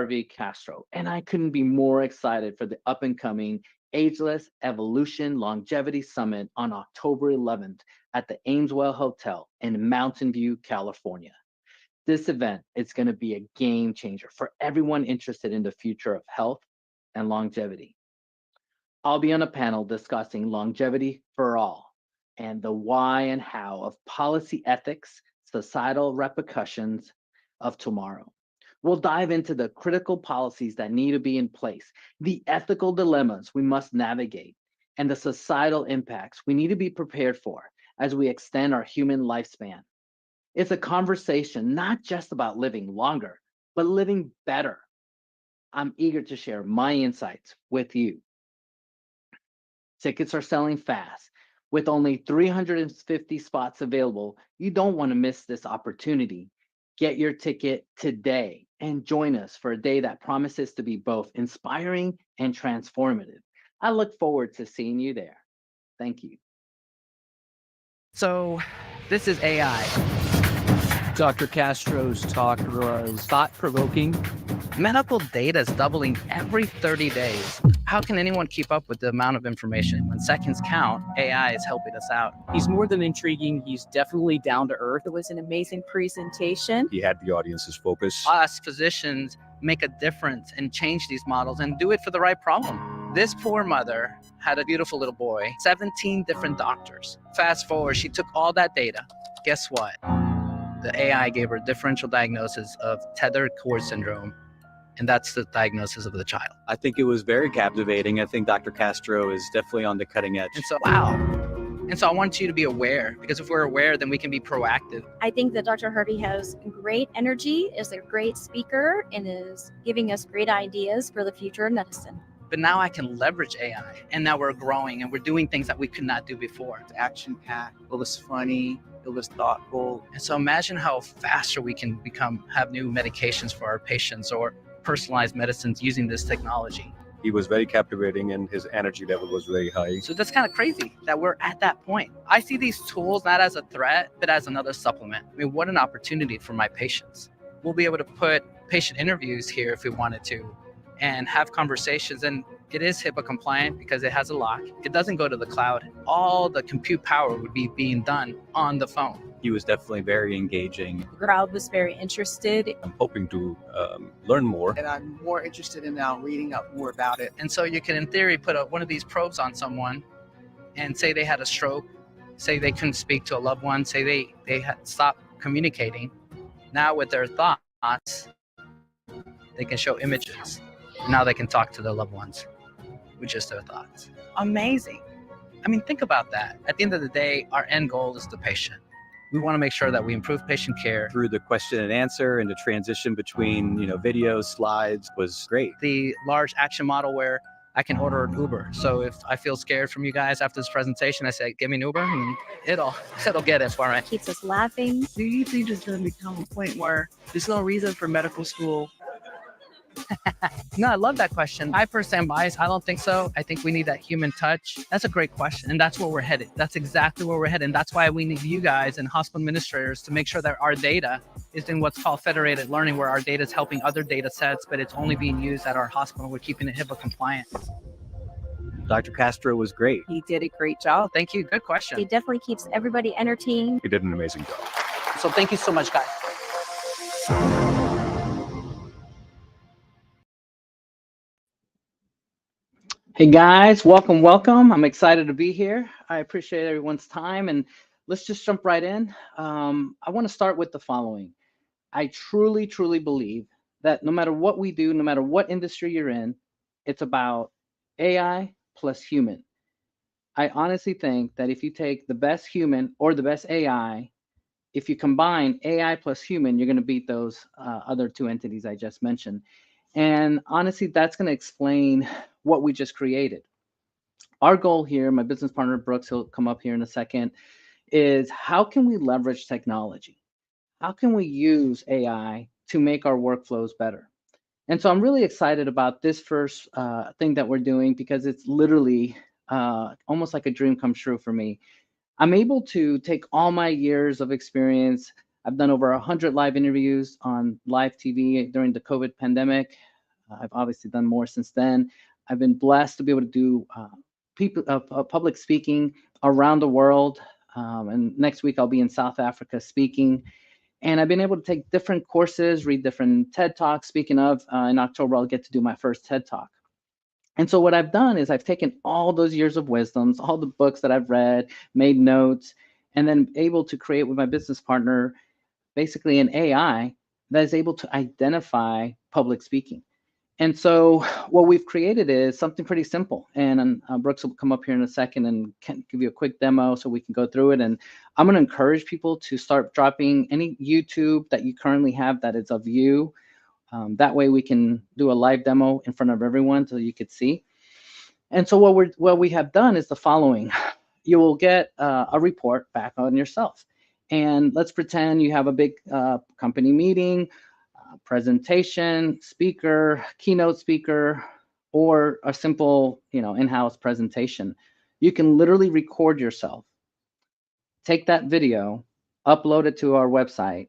Harvey Castro, and I couldn't be more excited for the up and coming Ageless Evolution Longevity Summit on October 11th at the Ameswell Hotel in Mountain View, California. This event is going to be a game changer for everyone interested in the future of health and longevity. I'll be on a panel discussing longevity for all and the why and how of policy ethics, societal repercussions of tomorrow. We'll dive into the critical policies that need to be in place, the ethical dilemmas we must navigate, and the societal impacts we need to be prepared for as we extend our human lifespan. It's a conversation not just about living longer, but living better. I'm eager to share my insights with you. Tickets are selling fast. With only 350 spots available, you don't want to miss this opportunity. Get your ticket today and join us for a day that promises to be both inspiring and transformative. I look forward to seeing you there. Thank you. So, this is AI. Dr. Castro's talk was thought-provoking. Medical data is doubling every 30 days. How can anyone keep up with the amount of information? When seconds count, AI is helping us out. He's more than intriguing. He's definitely down to earth. It was an amazing presentation. He had the audience's focus. Us physicians make a difference and change these models and do it for the right problem. This poor mother had a beautiful little boy, 17 different doctors. Fast forward, she took all that data. Guess what? The AI gave her a differential diagnosis of tethered cord syndrome, and that's the diagnosis of the child. I think it was very captivating. I think Dr. Castro is definitely on the cutting edge. And so, wow. And so I want you to be aware, because if we're aware, then we can be proactive. I think that Dr. Harvey has great energy, is a great speaker, and is giving us great ideas for the future of medicine. But now I can leverage AI, and now we're growing and we're doing things that we could not do before. It's action-packed, it was funny, it was thoughtful. And so imagine how faster we can have new medications for our patients or personalized medicines using this technology. He was very captivating and his energy level was very high. So that's kind of crazy that we're at that point. I see these tools not as a threat, but as another supplement. I mean, what an opportunity for my patients. We'll be able to put patient interviews here if we wanted to and have conversations. And it is HIPAA compliant because it has a lock. It doesn't go to the cloud. All the compute power would be being done on the phone. He was definitely very engaging. The crowd was very interested. I'm hoping to learn more. And I'm more interested in now reading up more about it. And so you can, in theory, put one of these probes on someone and say they had a stroke, say they couldn't speak to a loved one, say they had stopped communicating. Now with their thoughts, they can show images. Now they can talk to their loved ones with just their thoughts. Amazing. I mean, think about that. At the end of the day, our end goal is the patient. We want to make sure that we improve patient care. Through the question and answer and the transition between, videos, slides was great. The large action model where I can order an Uber. So if I feel scared from you guys after this presentation, I say, give me an Uber and it'll get it for me. Keeps us laughing. Do you think it's going to become a point where there's no reason for medical school? No, I love that question. I personally am biased. I don't think so. I think we need that human touch. That's a great question. And that's where we're headed. That's exactly where we're headed. And that's why we need you guys and hospital administrators to make sure that our data is in what's called federated learning, where our data is helping other data sets, but it's only being used at our hospital. We're keeping it HIPAA compliant. Dr. Castro was great. He did a great job. Thank you. Good question. He definitely keeps everybody entertained. He did an amazing job. So thank you so much, guys. Hey guys, welcome. I'm excited to be here. I appreciate everyone's time, and let's just jump right in. I want to start with the following. I truly believe that no matter what we do, no matter what industry you're in, it's about AI plus human. I honestly think that if you take the best human or the best AI, if you combine AI plus human, you're going to beat those other two entities I just mentioned. And honestly, that's going to explain what we just created. Our goal here, my business partner, Brooks, he'll come up here in a second, is how can we leverage technology? How can we use AI to make our workflows better? And so I'm really excited about this first thing that we're doing, because it's literally almost like a dream come true for me. I'm able to take all my years of experience. I've done over 100 live interviews on live TV during the COVID pandemic. I've obviously done more since then. I've been blessed to be able to do public speaking around the world. And next week I'll be in South Africa speaking. And I've been able to take different courses, read different TED Talks. Speaking of, in October, I'll get to do my first TED Talk. And so what I've done is I've taken all those years of wisdoms, all the books that I've read, made notes, and then able to create with my business partner basically an AI that is able to identify public speaking. And so what we've created is something pretty simple. And Brooks will come up here in a second and can give you a quick demo so we can go through it. And I'm going to encourage people to start dropping any YouTube that you currently have that is of you. That way we can do a live demo in front of everyone so you could see. And so what we have done is the following. You will get a report back on yourself. And let's pretend you have a big company meeting, presentation, speaker, keynote speaker, or a simple, in-house presentation. You can literally record yourself, take that video, upload it to our website,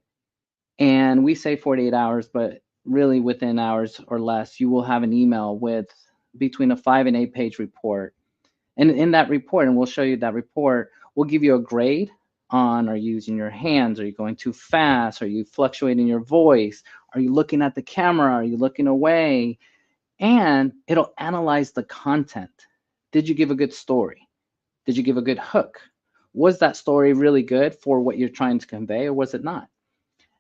and we say 48 hours, but really within hours or less, you will have an email with between a 5 and 8 page report. And in that report, and we'll show you that report, we'll give you a grade on, are you using your hands? Are you going too fast? Are you fluctuating your voice? Are you looking at the camera? Are you looking away? And it'll analyze the content. Did you give a good story? Did you give a good hook? Was that story really good for what you're trying to convey, or was it not?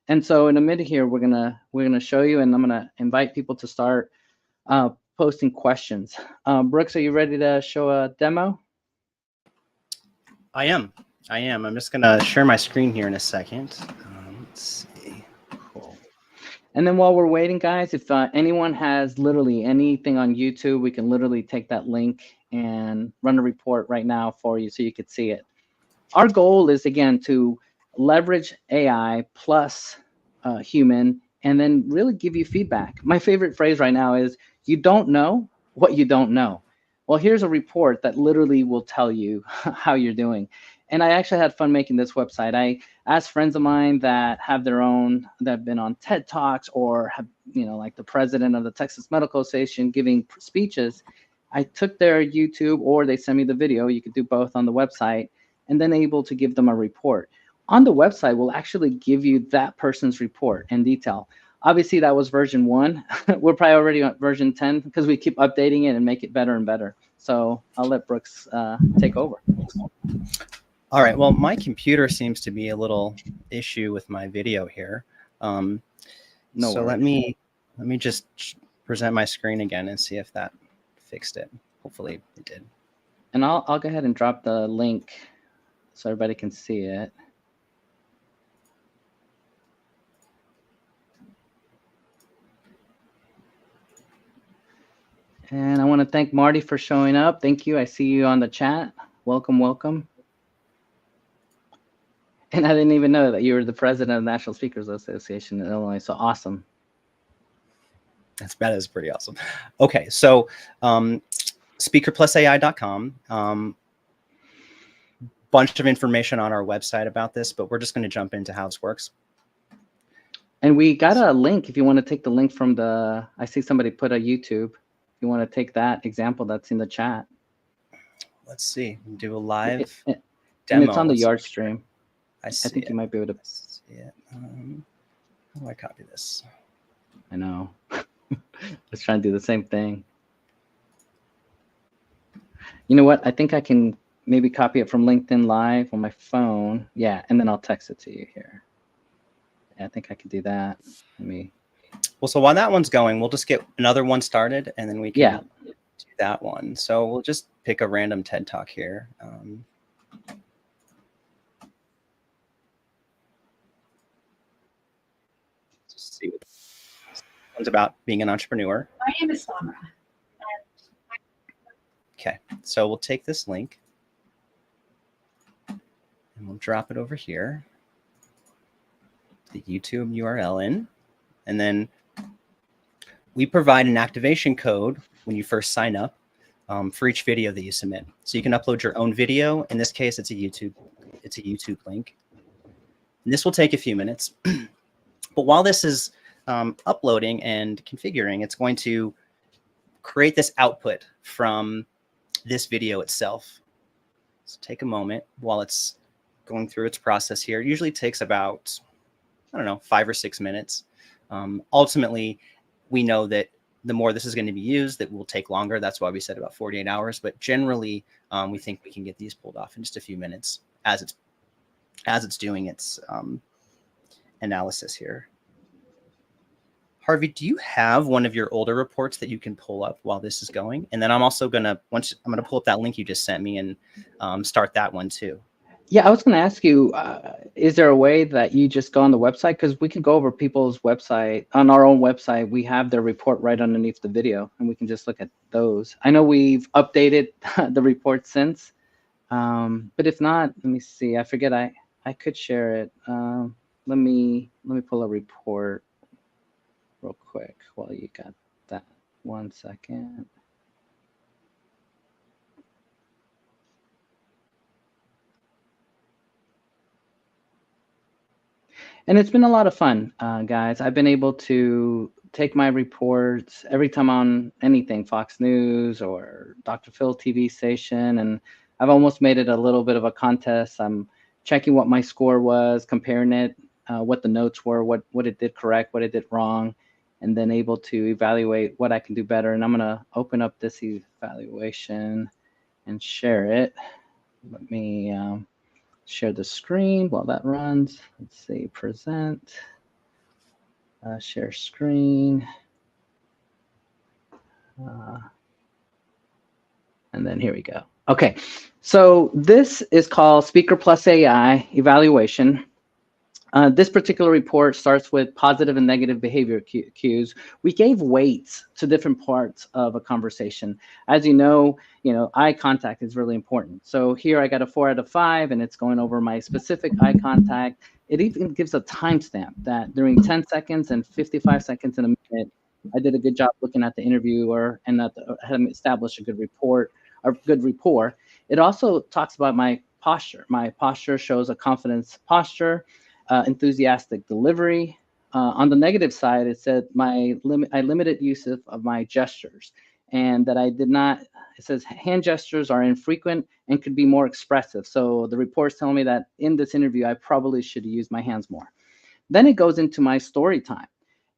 And so in a minute here, we're gonna show you, and I'm gonna invite people to start posting questions. Brooks, are you ready to show a demo? I am. I'm just going to share my screen here in a second. Let's see. Cool. And then while we're waiting, guys, if anyone has literally anything on YouTube, we can literally take that link and run a report right now for you so you could see it. Our goal is, again, to leverage AI plus human and then really give you feedback. My favorite phrase right now is, you don't know what you don't know. Well, here's a report that literally will tell you how you're doing. And I actually had fun making this website. I asked friends of mine that have their own, that have been on TED Talks or have, like the president of the Texas Medical Association giving speeches. I took their YouTube, or they sent me the video. You could do both on the website, and then able to give them a report. On the website, we'll actually give you that person's report in detail. Obviously, that was version 1. We're probably already on version 10 because we keep updating it and make it better and better. So I'll let Brooks take over. All right. Well, my computer seems to be a little issue with my video here. So let me just present my screen again and see if that fixed it. Hopefully it did. And I'll go ahead and drop the link so everybody can see it. And I want to thank Marty for showing up. Thank you. I see you on the chat. Welcome, welcome. And I didn't even know that you were the president of the National Speakers Association in Illinois. So awesome. That is pretty awesome. Okay, so speakerplusai.com. Bunch of information on our website about this, but we're just going to jump into how this works. And we got a link if you want to take the link from the, I see somebody put a YouTube. If you want to take that example that's in the chat. Let's see. Do a live demo. And it's on the Yard stream. I think you might be able to see it. How do I copy this? I know. Let's try and do the same thing. You know what? I think I can maybe copy it from LinkedIn Live on my phone. Yeah, and then I'll text it to you here. Yeah, I think I can do that. Let me. Well, so while that one's going, we'll just get another one started, and then we can do that one. So we'll just pick a random TED Talk here. Just see what this one's about, being an entrepreneur. My name is Samra. Okay, so we'll take this link and we'll drop it over here, the YouTube URL in, and then we provide an activation code when you first sign up for each video that you submit. So you can upload your own video. In this case, it's a YouTube link. And this will take a few minutes. But while this is uploading and configuring, it's going to create this output from this video itself. So take a moment while it's going through its process here. It usually takes about, I don't know, 5 or 6 minutes. Ultimately, we know that the more this is going to be used, that will take longer. That's why we said about 48 hours. But generally, we think we can get these pulled off in just a few minutes as it's doing its analysis here. Harvey, do you have one of your older reports that you can pull up while this is going? And then I'm also gonna pull up that link you just sent me and start that one too. Yeah, I was going to ask you, is there a way that you just go on the website? Because we can go over people's website. On our own website, we have their report right underneath the video, and we can just look at those. I know we've updated the report since, but if not, let me see. I forget I could share it. Let me pull a report real quick while you got that. 1 second. And it's been a lot of fun, guys. I've been able to take my reports every time on anything, Fox News or Dr. Phil TV station, and I've almost made it a little bit of a contest. I'm checking what my score was, comparing it, what the notes were, what it did correct, what it did wrong, and then able to evaluate what I can do better. And I'm going to open up this evaluation and share it. Let me share the screen while that runs. Let's see, present, share screen. And then here we go. Okay, so this is called Speaker Plus AI evaluation. This particular report starts with positive and negative behavior cues. We gave weights to different parts of a conversation. As you know, eye contact is really important. So here I got a 4 out of 5, and it's going over my specific eye contact. It even gives a timestamp that during 10 seconds and 55 seconds in a minute, I did a good job looking at the interviewer and that had established a good report or good rapport. It also talks about my posture. My posture shows a confidence posture. Enthusiastic delivery. On the negative side, it said I limited use of my gestures, and that I did not. It says hand gestures are infrequent and could be more expressive. So the report's telling me that in this interview, I probably should use my hands more. Then it goes into my story time,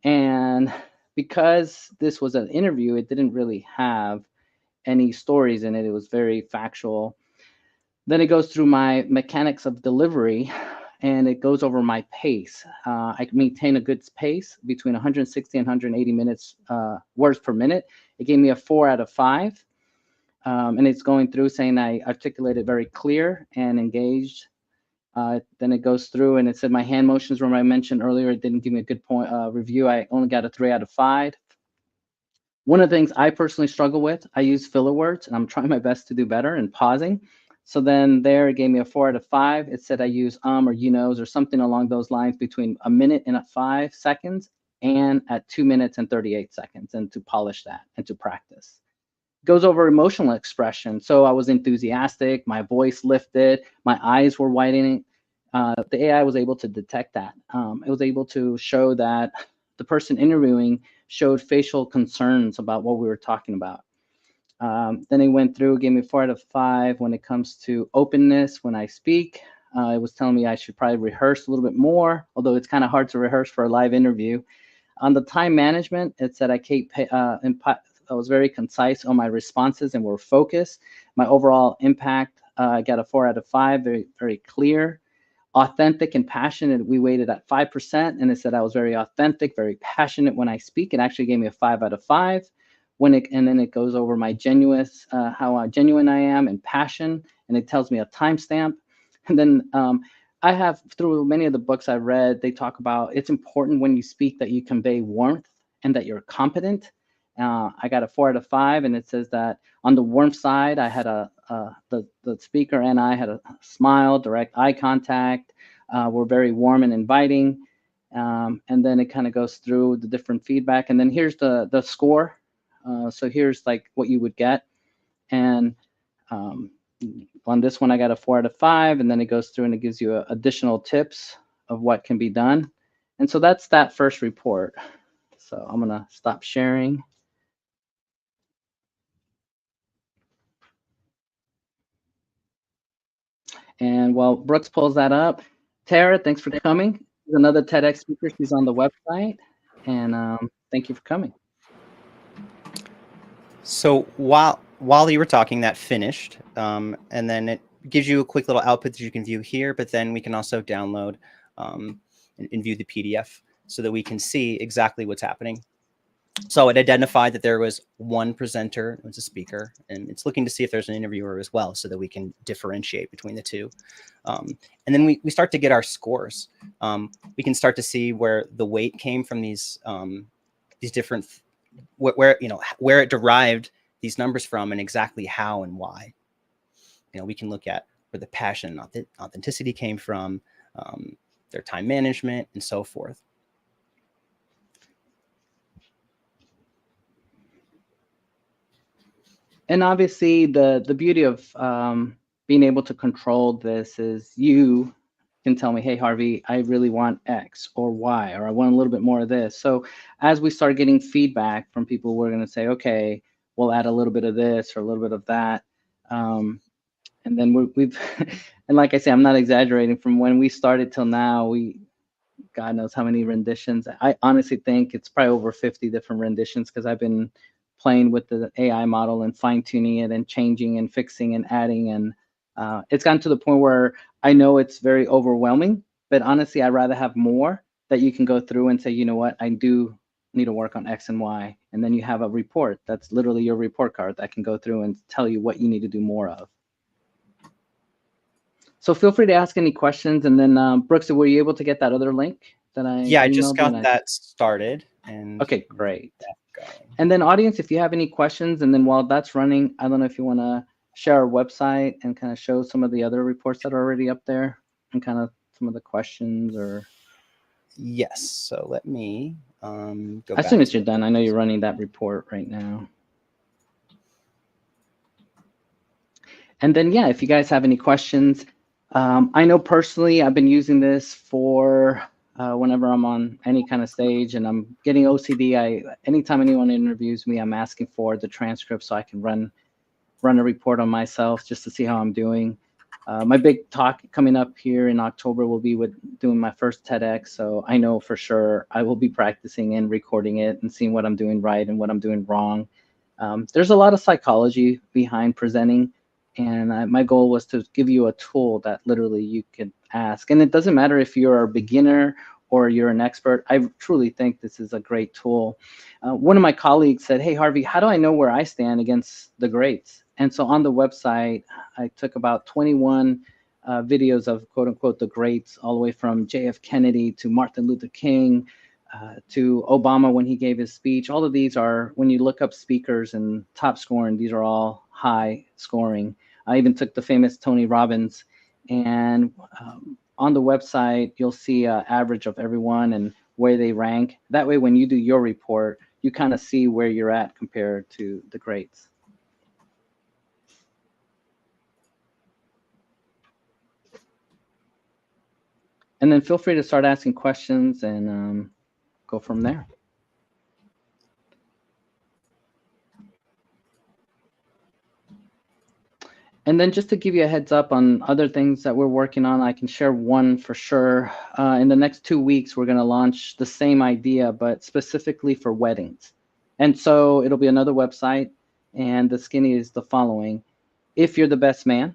and because this was an interview, it didn't really have any stories in it. It was very factual. Then it goes through my mechanics of delivery, and it goes over my pace. I maintain a good pace between 160 and 180 minutes words per minute. It gave me a 4 out of 5. And it's going through saying I articulated very clear and engaged. Then it goes through and it said my hand motions, remember I mentioned earlier, it didn't give me a good point review. I only got a 3 out of 5. One of the things I personally struggle with, I use filler words, and I'm trying my best to do better and pausing. So then there it gave me a 4 out of 5. It said I use or you knows or something along those lines between a minute and 5 seconds and at 2 minutes and 38 seconds, and to polish that and to practice. Goes over emotional expression. So I was enthusiastic, my voice lifted, my eyes were widening. The AI was able to detect that. It was able to show that the person interviewing showed facial concerns about what we were talking about. Then it went through, gave me 4 out of 5 when it comes to openness when I speak. It was telling me I should probably rehearse a little bit more, although it's kind of hard to rehearse for a live interview. On the time management, it said I was very concise on my responses and were focused. My overall impact, I got a 4 out of 5, very, very clear. Authentic and passionate, we weighted at 5%, and it said I was very authentic, very passionate when I speak. It actually gave me a 5 out of 5. And then it goes over my how genuine I am and passion, and it tells me a timestamp. And then I have, through many of the books I've read, they talk about it's important when you speak that you convey warmth and that you're competent. I got a 4 out of 5, and it says that on the warmth side, I had the speaker and I had a smile, direct eye contact. We're very warm and inviting. And then it kind of goes through the different feedback. And then here's the score. So here's like what you would get. And on this one, I got a 4 out of 5. And then it goes through and it gives you additional tips of what can be done. And so that's that first report. So I'm gonna stop sharing. And while Brooks pulls that up, Tara, thanks for coming. She's another TEDx speaker. She's on the website. And thank you for coming. So while you were talking, that finished, and then it gives you a quick little output that you can view here. But then we can also download and view the PDF so that we can see exactly what's happening. So it identified that there was one presenter, it was a speaker, and it's looking to see if there's an interviewer as well, so that we can differentiate between the two. And then we start to get our scores. We can start to see where the weight came from these different, where it derived these numbers from, and exactly how and why. We can look at where the passion and authenticity came from, their time management, and so forth. And obviously, the beauty of being able to control this is you can tell me, hey, Harvey, I really want X or Y, or I want a little bit more of this. So as we start getting feedback from people, we're going to say, okay, we'll add a little bit of this or a little bit of that. And then we've, and like I say, I'm not exaggerating, from when we started till now, God knows how many renditions. I honestly think it's probably over 50 different renditions, because I've been playing with the AI model and fine tuning it and changing and fixing and adding. And it's gotten to the point where I know it's very overwhelming, but honestly, I'd rather have more that you can go through and say, you know what, I do need to work on X and Y. And then you have a report that's literally your report card that can go through and tell you what you need to do more of. So feel free to ask any questions. And then Brooks, were you able to get that other link that I Yeah, I just emailed you? got that started. And okay, great. going. And then audience, if you have any questions, and then while that's running, I don't know if you want to share our website and kind of show some of the other reports that are already up there and kind of some of the questions, or. Yes, so let me go As back soon as to you're done, I know you're running that report right now. And then, yeah, if you guys have any questions, I know personally I've been using this for whenever I'm on any kind of stage and I'm getting OCD. Anytime anyone interviews me, I'm asking for the transcript so I can run a report on myself just to see how I'm doing. My big talk coming up here in October will be with doing my first TEDx. So I know for sure I will be practicing and recording it and seeing what I'm doing right and what I'm doing wrong. There's a lot of psychology behind presenting. And my goal was to give you a tool that literally you can ask. And it doesn't matter if you're a beginner or you're an expert. I truly think this is a great tool. One of my colleagues said, hey, Harvey, how do I know where I stand against the greats? And so on the website, I took about 21 videos of quote unquote the greats, all the way from JF Kennedy to Martin Luther King to Obama when he gave his speech. All of these are, when you look up speakers and top scoring, these are all high scoring. I even took the famous Tony Robbins, and on the website, you'll see an average of everyone and where they rank. That way, when you do your report, you kind of see where you're at compared to the greats. And then feel free to start asking questions and go from there. And then just to give you a heads up on other things that we're working on, I can share one for sure. In the next 2 weeks, we're going to launch the same idea, but specifically for weddings. And so it'll be another website, and the skinny is the following. If you're the best man,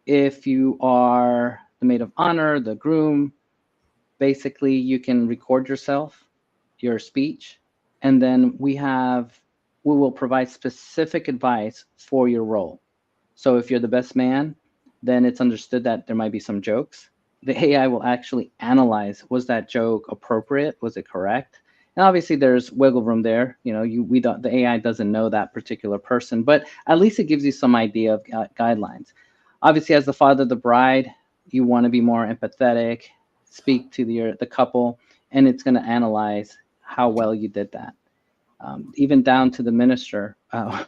if you are the maid of honor, the groom, basically you can record yourself, your speech, and then we will provide specific advice for your role. So if you're the best man, then it's understood that there might be some jokes. The AI will actually analyze, was that joke appropriate? Was it correct? And obviously there's wiggle room there. You know, the AI doesn't know that particular person, but at least it gives you some idea of guidelines. Obviously, as the father of the bride, you want to be more empathetic, speak to the couple, and it's going to analyze how well you did that. Even down to the minister,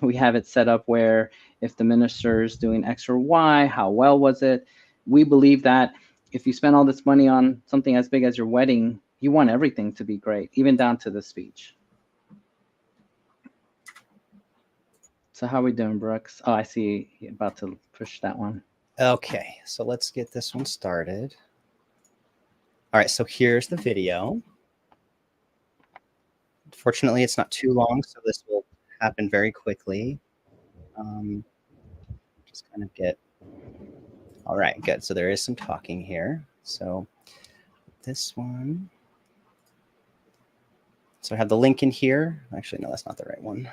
we have it set up where if the minister is doing X or Y, how well was it? We believe that if you spend all this money on something as big as your wedding, you want everything to be great, even down to the speech. So how are we doing, Brooks? Oh, I see you're about to push that one. Okay, so let's get this one started. All right, so here's the video. Fortunately, it's not too long, so this will happen very quickly. Just kind of get, all right, good. So there is some talking here. So this one. So I have the link in here. Actually, no, that's not the right one.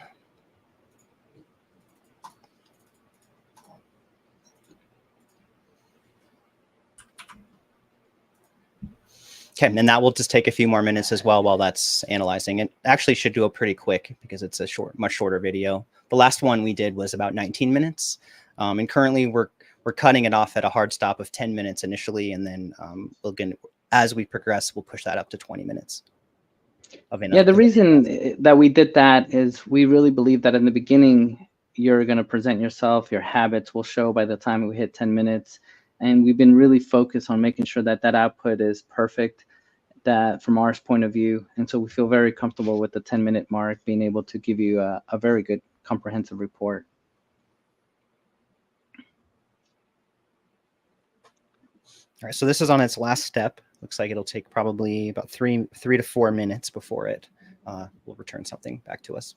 Okay, and that will just take a few more minutes as well while that's analyzing. It actually should go pretty quick because it's a much shorter video. The last one we did was about 19 minutes. And currently we're cutting it off at a hard stop of 10 minutes initially. And then as we progress, we'll push that up to 20 minutes. Yeah, the reason that we did that is we really believe that in the beginning, you're going to present yourself, your habits will show by the time we hit 10 minutes. And we've been really focused on making sure that that output is perfect, that from our point of view. And so we feel very comfortable with the 10-minute mark, being able to give you a very good comprehensive report. All right, so this is on its last step. Looks like it'll take probably about three to 4 minutes before it will return something back to us.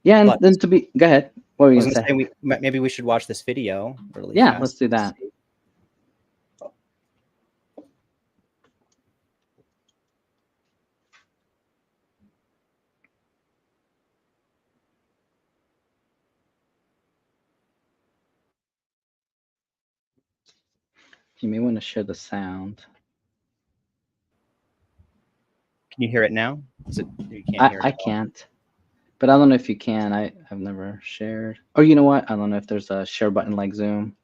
Yeah, and then go ahead. What were you going to say? Maybe we should watch this video really Yeah, fast. let's do that. You may want to share the sound. Can you hear it now? You can't hear it I can't, but I don't know if you can. I've never shared. Or you know what? I don't know if there's a share button like Zoom.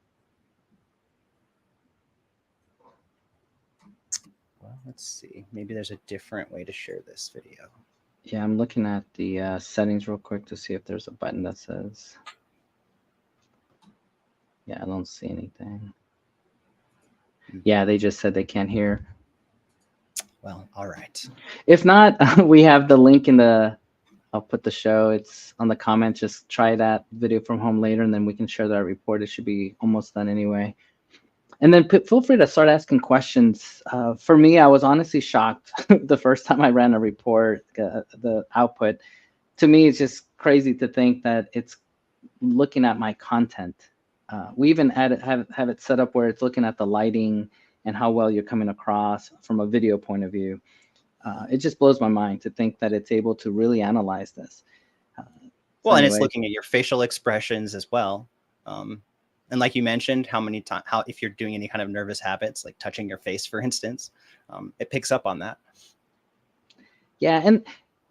Well, let's see. Maybe there's a different way to share this video. Yeah, I'm looking at the settings real quick to see if there's a button that says. Yeah, I don't see anything. Yeah, they just said they can't hear. Well, all right. If not, we have the link in the, I'll put the show. It's on the comments. Just try that video from home later, and then we can share that report. It should be almost done anyway. And then feel free to start asking questions. For me, I was honestly shocked the first time I ran a report, the output. To me, it's just crazy to think that it's looking at my content. We even have it set up where it's looking at the lighting and how well you're coming across from a video point of view. It just blows my mind to think that it's able to really analyze this. Well, and it's looking at your facial expressions as well. And like you mentioned, how if you're doing any kind of nervous habits, like touching your face, for instance, it picks up on that. Yeah,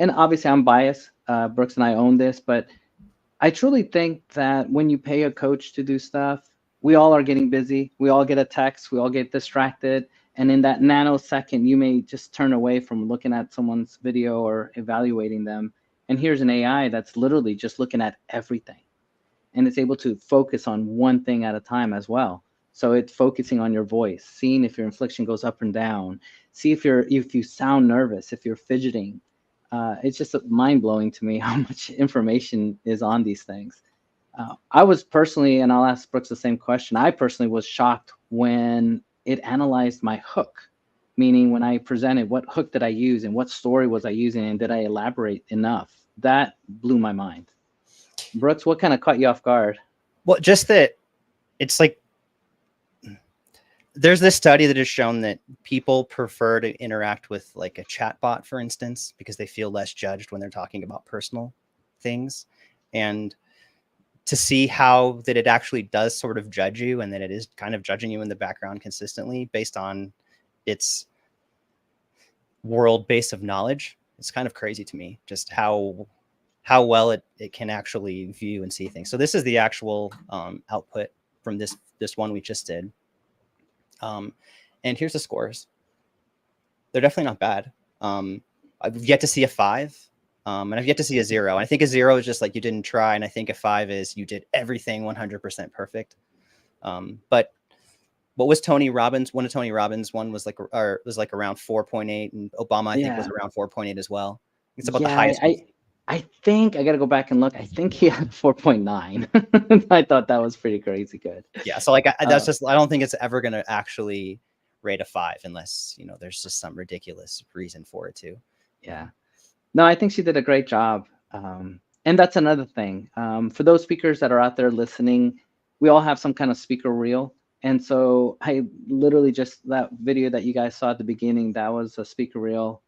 and obviously I'm biased. Brooks and I own this, but I truly think that when you pay a coach to do stuff, we all are getting busy. We all get a text. We all get distracted. And in that nanosecond, you may just turn away from looking at someone's video or evaluating them. And here's an AI that's literally just looking at everything. And it's able to focus on one thing at a time as well. So it's focusing on your voice, seeing if your inflection goes up and down, see if you sound nervous, if you're fidgeting. It's just mind-blowing to me how much information is on these things. I was personally, and I'll ask Brooks the same question, I personally was shocked when it analyzed my hook, meaning when I presented, what hook did I use and what story was I using and did I elaborate enough? That blew my mind. Brooks, what kind of caught you off guard? Well, just that it's like, there's this study that has shown that people prefer to interact with like a chat bot, for instance, because they feel less judged when they're talking about personal things. And to see how that it actually does sort of judge you and that it is kind of judging you in the background consistently based on its world base of knowledge, it's kind of crazy to me, just how well it can actually view and see things. So this is the actual output from this one we just did. And here's the scores. They're definitely not bad. I've yet to see a 5. And I've yet to see a 0. And I think a 0 is just like you didn't try. And I think a 5 is you did everything 100% perfect. But what was Tony Robbins? One of Tony Robbins' one was like around 4.8, and Obama I think was around 4.8 as well. It's about the highest. I think I got to go back and look. I think he had 4.9. I thought that was pretty crazy good. Yeah. So like that's Uh, just, I don't think it's ever going to actually rate a 5 unless, you know, there's just some ridiculous reason for it too. Yeah. No, I think she did a great job. And that's another thing. For those speakers that are out there listening, we all have some kind of speaker reel. And so I literally just, that video that you guys saw at the beginning, that was a speaker reel.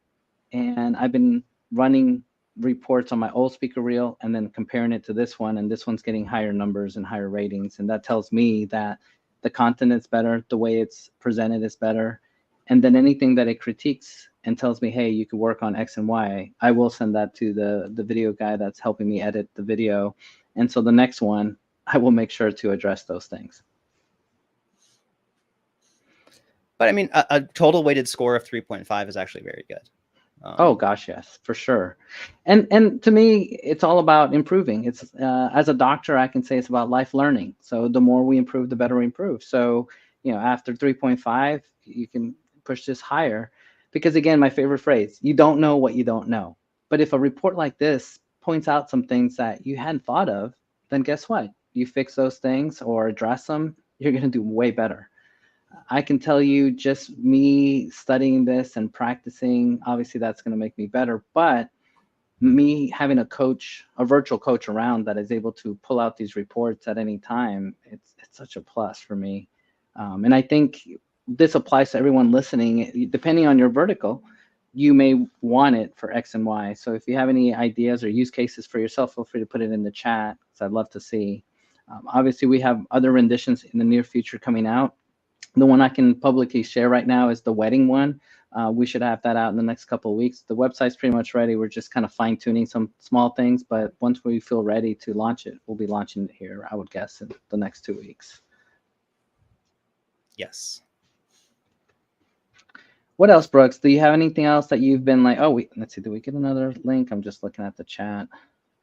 And I've been running reports on my old speaker reel and then comparing it to this one. And this one's getting higher numbers and higher ratings. And that tells me that the content is better, the way it's presented is better. And then anything that it critiques and tells me, hey, you could work on X and Y, I will send that to the video guy that's helping me edit the video. And so the next one, I will make sure to address those things. But I mean, a total weighted score of 3.5 is actually very good. Oh gosh, yes, for sure. And to me, it's all about improving. It's as a doctor, I can say it's about life learning. So the more we improve, the better we improve. So, you know, after 3.5, you can push this higher. Because again, my favorite phrase, you don't know what you don't know. But if a report like this points out some things that you hadn't thought of, then guess what? You fix those things or address them, you're going to do way better. I can tell you just me studying this and practicing, obviously that's going to make me better, but me having a coach, a virtual coach around that is able to pull out these reports at any time, it's such a plus for me. And I think this applies to everyone listening. Depending on your vertical, you may want it for X and Y. So if you have any ideas or use cases for yourself, feel free to put it in the chat, because I'd love to see. Obviously, we have other renditions in the near future coming out. The one I can publicly share right now is the wedding one. We should have that out in the next couple of weeks. The website's pretty much ready. We're just kind of fine tuning some small things, but once we feel ready to launch it, we'll be launching it here, I would guess, in the next 2 weeks. Yes. What else, Brooks? Do you have anything else that you've been like, oh, let's see, did we get another link? I'm just looking at the chat.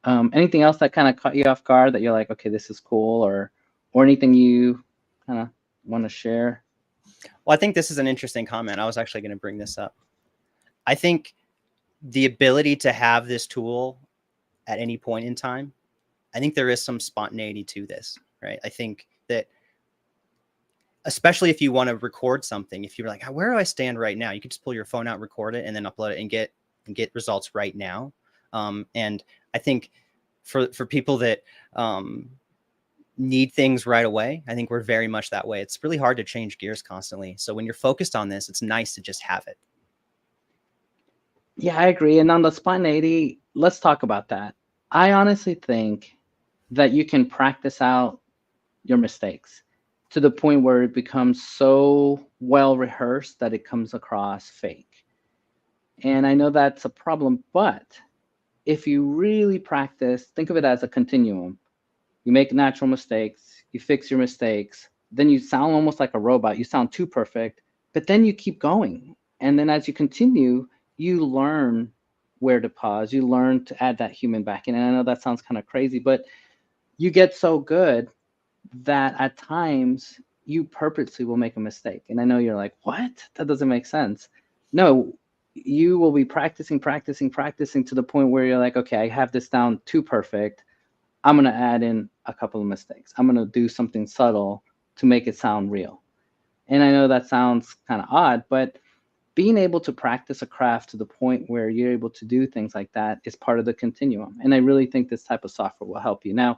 Anything else that kind of caught you off guard that you're like, okay, this is cool, or anything you kind of want to share? Well, I think this is an interesting comment. I was actually going to bring this up. I think the ability to have this tool at any point in time, I think there is some spontaneity to this, right? I think that especially if you want to record something, if you're like, where do I stand right now? You can just pull your phone out, record it, and then upload it and get results right now. And I think for people that need things right away, I think we're very much that way. It's really hard to change gears constantly. So when you're focused on this, it's nice to just have it. Yeah, I agree. And on the spontaneity, let's talk about that. I honestly think that you can practice out your mistakes to the point where it becomes so well rehearsed that it comes across fake. And I know that's a problem, but if you really practice, think of it as a continuum. You make natural mistakes, you fix your mistakes, then you sound almost like a robot. You sound too perfect, but then you keep going. And then as you continue, you learn where to pause. You learn to add that human back in. And I know that sounds kind of crazy, but you get so good that at times you purposely will make a mistake. And I know you're like, what? That doesn't make sense. No, you will be practicing to the point where you're like, okay, I have this down too perfect. I'm going to add in a couple of mistakes. I'm going to do something subtle to make it sound real. And I know that sounds kind of odd, but being able to practice a craft to the point where you're able to do things like that is part of the continuum. And I really think this type of software will help you. Now,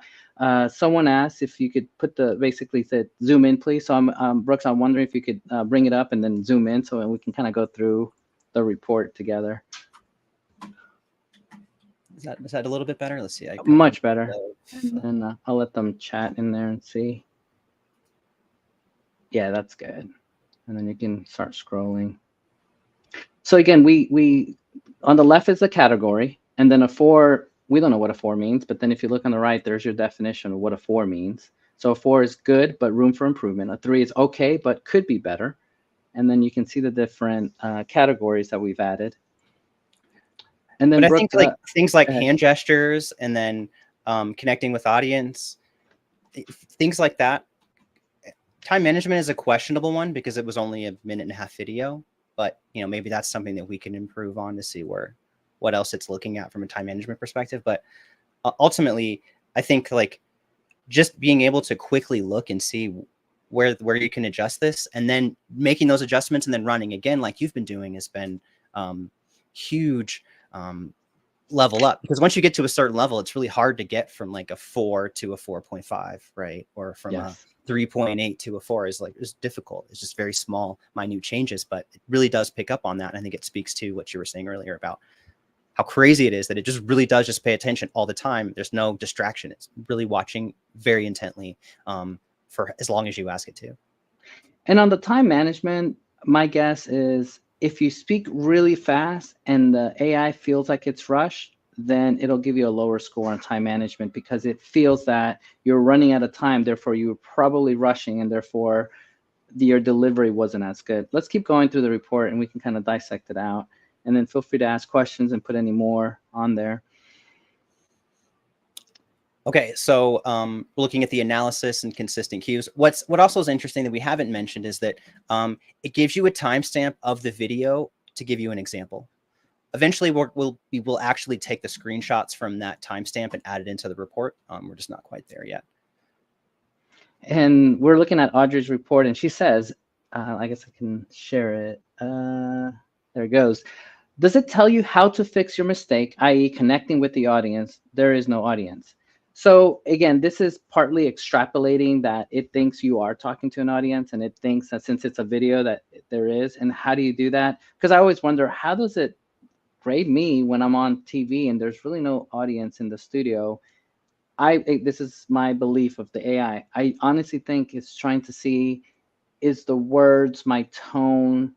someone asked if you could put basically said, zoom in, please. So Brooks, I'm wondering if you could bring it up and then zoom in so we can kind of go through the report together. Is that a little bit better? Let's see. Much better. And I'll let them chat in there and see. Yeah, that's good. And then you can start scrolling. So again, we on the left is the category, and then a 4, we don't know what a 4 means, but then if you look on the right, there's your definition of what a 4 means. So a 4 is good, but room for improvement. A 3 is okay, but could be better. And then you can see the different categories that we've added. And then but Brooke, I think things like hand gestures and then connecting with audience, things like that. Time management is a questionable one because it was only a 1.5-minute video, but maybe that's something that we can improve on to see where what else it's looking at from a time management perspective. But ultimately, I think like just being able to quickly look and see where you can adjust this, and then making those adjustments and then running again like you've been doing has been huge level up, because once you get to a certain level, it's really hard to get from like a 4 to a 4.5, right? Or from a 3.8 to a 4 is difficult. It's just very small, minute changes, but it really does pick up on that. And I think it speaks to what you were saying earlier about how crazy it is that it just really does just pay attention all the time. There's no distraction. It's really watching very intently for as long as you ask it to. And on the time management, my guess is if you speak really fast and the AI feels like it's rushed, then it'll give you a lower score on time management because it feels that you're running out of time. Therefore, you were probably rushing, and therefore your delivery wasn't as good. Let's keep going through the report and we can kind of dissect it out. And then feel free to ask questions and put any more on there. Okay, so looking at the analysis and consistent cues, what also is interesting that we haven't mentioned is that it gives you a timestamp of the video to give you an example. Eventually, we will actually take the screenshots from that timestamp and add it into the report. We're just not quite there yet. And we're looking at Audrey's report, and she says, I guess I can share it. There it goes. Does it tell you how to fix your mistake, i.e. connecting with the audience? There is no audience. So again, this is partly extrapolating that it thinks you are talking to an audience, and it thinks that since it's a video that there is. And how do you do that? Because I always wonder, how does it grade me when I'm on TV and there's really no audience in the studio? This is my belief of the AI. I honestly think it's trying to see, is the words, my tone,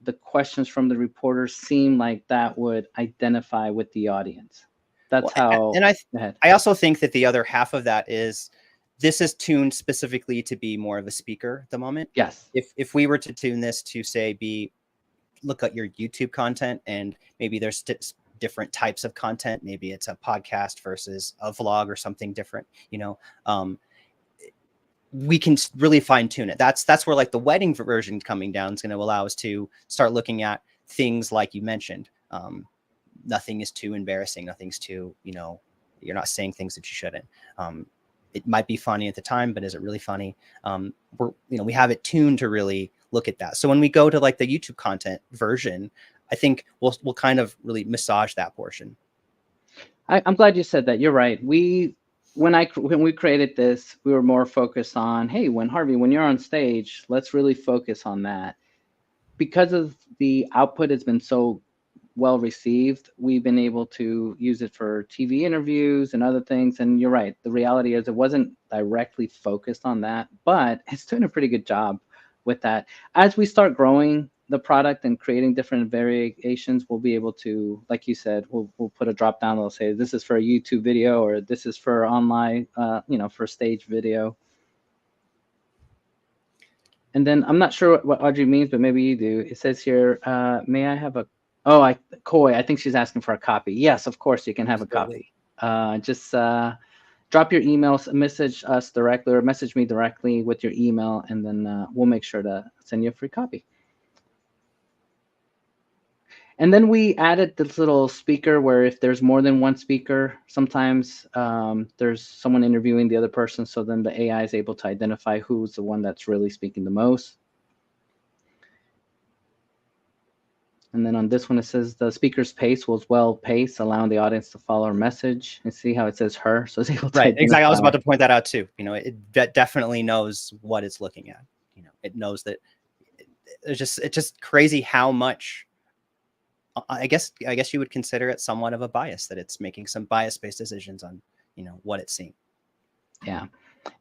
the questions from the reporters seem like that would identify with the audience. That's how. And I also think that the other half of that is this is tuned specifically to be more of a speaker at the moment. Yes. If we were to tune this to say look at your YouTube content, and maybe there's different types of content. Maybe it's a podcast versus a vlog or something different. We can really fine tune it. That's where like the wedding version coming down is going to allow us to start looking at things like you mentioned. Nothing is too embarrassing. Nothing's too, you're not saying things that you shouldn't. It might be funny at the time, but is it really funny? We have it tuned to really look at that. So when we go to like the YouTube content version, I think we'll kind of really massage that portion. I'm glad you said that. You're right. When we created this, we were more focused on, hey, when you're on stage, let's really focus on that. Because of the output has been so well received, we've been able to use it for TV interviews and other things. And you're right. The reality is it wasn't directly focused on that, but it's doing a pretty good job with that. As we start growing the product and creating different variations, we'll be able to, like you said, we'll put a drop down that'll say this is for a YouTube video, or this is for online, for stage video. And then I'm not sure what Audrey means, but maybe you do. It says here, may I have Coy, I think she's asking for a copy. Yes, of course you can have a copy. Just drop your email, message us directly, or message me directly with your email, and then we'll make sure to send you a free copy. And then we added this little speaker where if there's more than one speaker, sometimes there's someone interviewing the other person. So then the AI is able to identify who's the one that's really speaking the most. And then on this one, it says the speaker's pace was well paced, allowing the audience to follow her message. And see how it says her. So it's able to right. Exactly. I was about to point that out too. It definitely knows what it's looking at. It knows that it's just crazy how much. I guess you would consider it somewhat of a bias, that it's making some bias-based decisions on, what it's seeing. Yeah.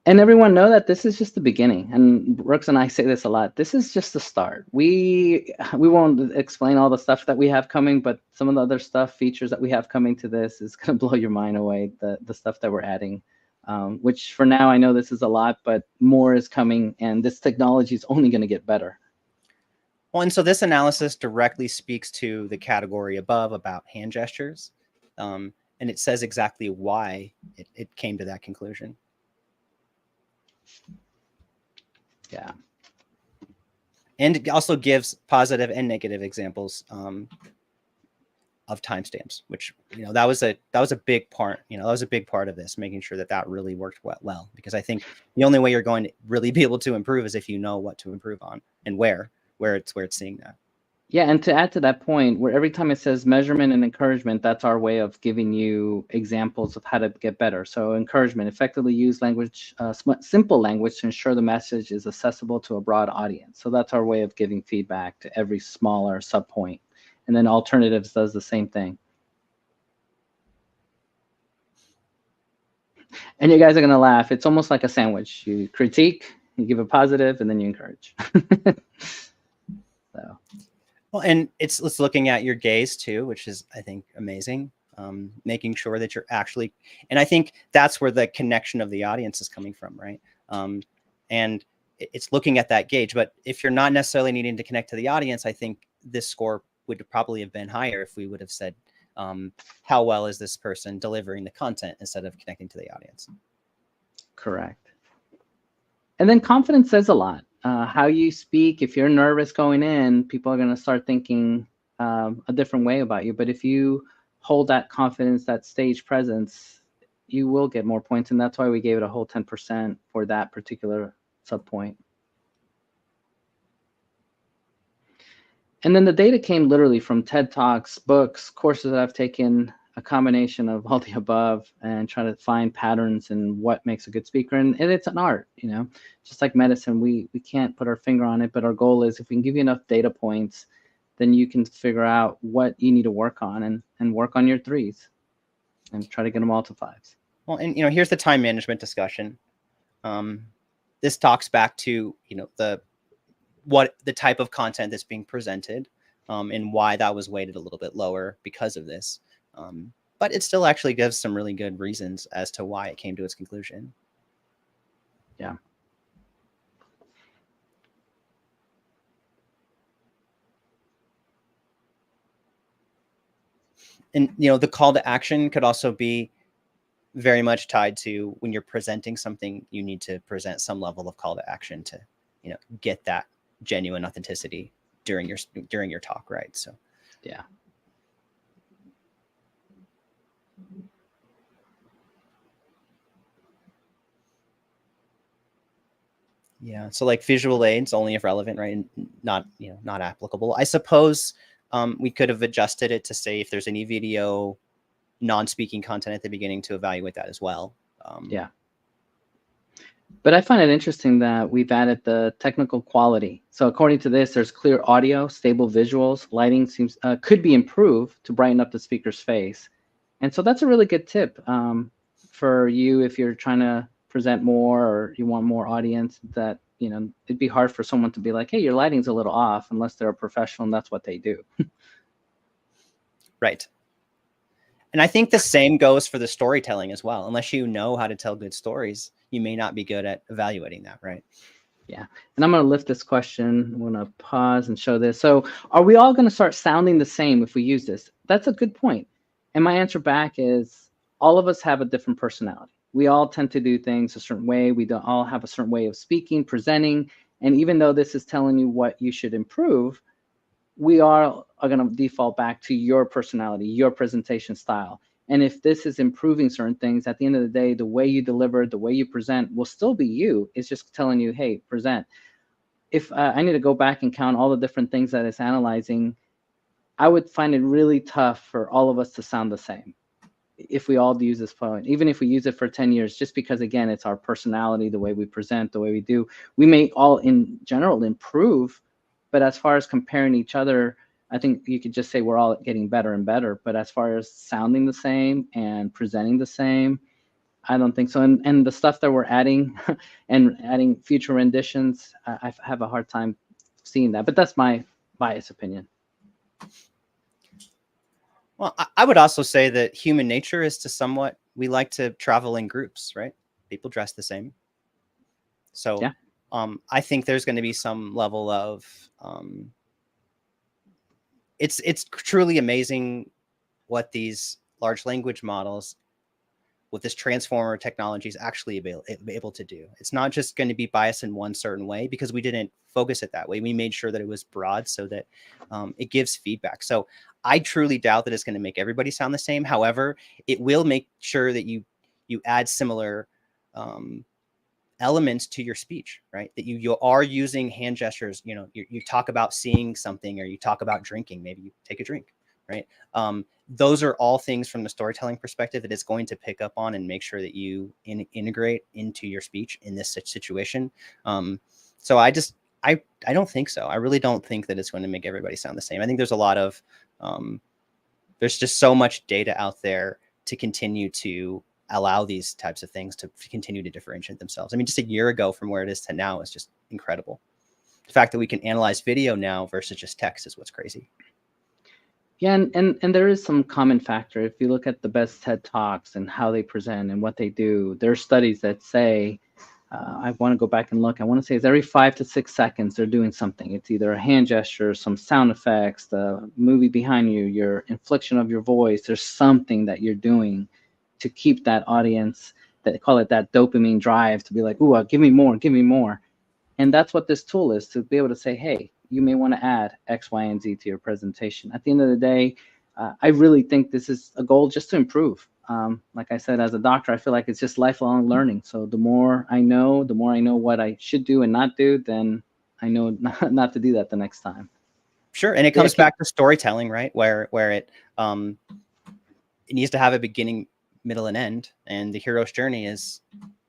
And everyone know that this is just the beginning. And Brooks and I say this a lot. This is just the start. We won't explain all the stuff that we have coming, but some of the other features that we have coming to this is going to blow your mind away, the stuff that we're adding, which for now, I know this is a lot, but more is coming, and this technology is only going to get better. Well, and so this analysis directly speaks to the category above about hand gestures, and it says exactly why it came to that conclusion. Yeah. And it also gives positive and negative examples of timestamps, which, you know, that was a big part, you know, that was a big part of this, making sure that that really worked well, because I think the only way you're going to really be able to improve is if you know what to improve on and where it's seeing that. Yeah, and to add to that point, where every time it says measurement and encouragement, that's our way of giving you examples of how to get better. So encouragement, effectively use language, simple language to ensure the message is accessible to a broad audience. So that's our way of giving feedback to every smaller subpoint. And then alternatives does the same thing. And you guys are gonna laugh. It's almost like a sandwich. You critique, you give a positive, and then you encourage. So. Well, and it's looking at your gaze too, which is, I think, amazing. Making sure that you're actually, and I think that's where the connection of the audience is coming from, right? And it's looking at that gauge. But if you're not necessarily needing to connect to the audience, I think this score would probably have been higher if we would have said, how well is this person delivering the content instead of connecting to the audience. Correct. And then confidence says a lot. How you speak, if you're nervous going in, people are going to start thinking a different way about you. But if you hold that confidence, that stage presence, you will get more points. And that's why we gave it a whole 10% for that particular subpoint. And then the data came literally from TED Talks, books, courses that I've taken, a combination of all the above, and try to find patterns in what makes a good speaker. And it's an art, you know, just like medicine, we can't put our finger on it, but our goal is if we can give you enough data points, then you can figure out what you need to work on and work on your 3s and try to get them all to 5s. Well, and, you know, here's the time management discussion. This talks back to, you know, the type of content that's being presented, and why that was weighted a little bit lower because of this. But it still actually gives some really good reasons as to why it came to its conclusion. Yeah. And, you know, the call to action could also be very much tied to when you're presenting something, you need to present some level of call to action to, you know, get that genuine authenticity during your talk, right? So, yeah. Yeah. So like visual aids only if relevant, right? And not, you know, not applicable. I suppose we could have adjusted it to say if there's any video non-speaking content at the beginning to evaluate that as well. Yeah. But I find it interesting that we've added the technical quality. So according to this, there's clear audio, stable visuals, lighting seems could be improved to brighten up the speaker's face. And so that's a really good tip for you if you're trying to present more or you want more audience, that, you know, it'd be hard for someone to be like, hey, your lighting's a little off, unless they're a professional and that's what they do. Right. And I think the same goes for the storytelling as well. Unless you know how to tell good stories, you may not be good at evaluating that, right? Yeah. And I'm going to lift this question. I'm going to pause and show this. So are we all going to start sounding the same if we use this? That's a good point. And my answer back is all of us have a different personality. We all tend to do things a certain way. We don't all have a certain way of speaking, presenting. And even though this is telling you what you should improve, we are going to default back to your personality, your presentation style. And if this is improving certain things, at the end of the day, the way you deliver, the way you present will still be you. It's just telling you, hey, present. If I need to go back and count all the different things that it's analyzing, I would find it really tough for all of us to sound the same if we all use this point, even if we use it for 10 years, just because, again, it's our personality, the way we present, the way we do. We may all, in general, improve, but as far as comparing each other, I think you could just say we're all getting better and better. But as far as sounding the same and presenting the same, I don't think so. And the stuff that we're adding and adding future renditions, I have a hard time seeing that. But that's my biased opinion. Well, I would also say that human nature is to we like to travel in groups, right? People dress the same. So yeah. I think there's going to be some level of, it's truly amazing what these large language models, what this transformer technology is actually able to do. It's not just going to be biased in one certain way, because we didn't focus it that way. We made sure that it was broad so that it gives feedback. So I truly doubt that it's going to make everybody sound the same. However, it will make sure that you add similar elements to your speech, right? That you are using hand gestures. You know, you talk about seeing something, or you talk about drinking. Maybe you take a drink, right? Those are all things from the storytelling perspective that it's going to pick up on and make sure that you integrate into your speech in this situation. So I don't think so. I really don't think that it's going to make everybody sound the same. I think there's a lot of, there's just so much data out there to continue to allow these types of things to continue to differentiate themselves. I mean, just a year ago from where it is to now is just incredible. The fact that we can analyze video now versus just text is what's crazy. Yeah, and there is some common factor. If you look at the best TED Talks and how they present and what they do, there are studies that say, I want to go back and look, I want to say it's every 5 to 6 seconds they're doing something. It's either a hand gesture, some sound effects, the movie behind you, your inflection of your voice. There's something that you're doing to keep that audience, that they call it that dopamine drive, to be like, ooh, give me more, give me more. And that's what this tool is, to be able to say, hey, you may want to add X, Y, and Z to your presentation. At the end of the day, I really think this is a goal just to improve. Like I said, as a doctor, I feel like it's just lifelong learning. So the more I know what I should do and not do, then I know not to do that the next time. Sure, and it comes back to storytelling, right? Where it needs to have a beginning, middle, and end, and the hero's journey is